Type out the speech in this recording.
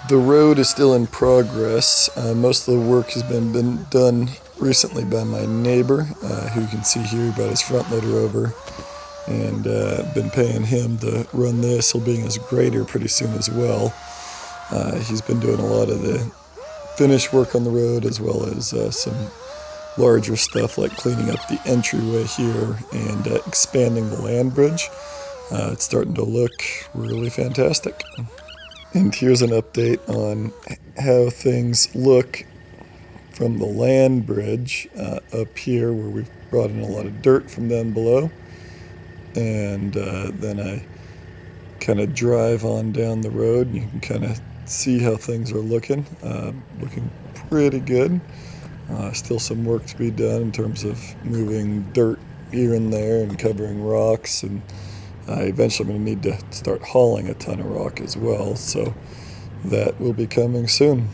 The road is still in progress. Most of the work has been done recently by my neighbor, who you can see here. Brought his front loader over, and been paying him to run this. He'll be in his grader pretty soon as well. He's been doing a lot of the finish work on the road, as well as some larger stuff like cleaning up the entryway here and expanding the land bridge. It's starting to look really fantastic. And here's an update on how things look from the land bridge up here, where we've brought in a lot of dirt from down below. And then I kind of drive on down the road, and you can kind of see how things are looking. Looking pretty good. Still some work to be done in terms of moving dirt here and there and covering rocks, and eventually I'm going to need to start hauling a ton of rock as well, so that will be coming soon.